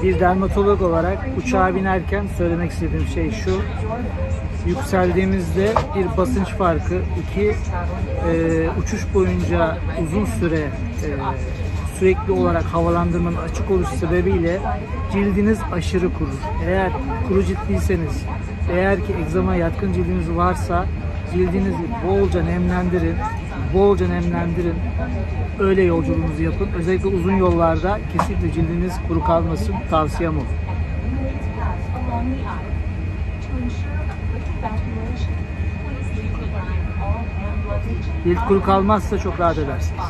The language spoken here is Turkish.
Bir dermatolog olarak uçağa binerken söylemek istediğim şey şu: yükseldiğimizde bir basınç farkı, iki uçuş boyunca uzun süre sürekli olarak havalandırmanın açık oluşu sebebiyle cildiniz aşırı kurur. Eğer kuru ciltliyseniz, eğer ki egzama yatkın cildiniz varsa cildinizi bolca nemlendirin, bolca nemlendirin. Öyle yolculuğunuzu yapın. Özellikle uzun yollarda kesinlikle cildiniz kuru kalmasın. Tavsiyem o. Cilt kuru kalmazsa çok rahat edersiniz.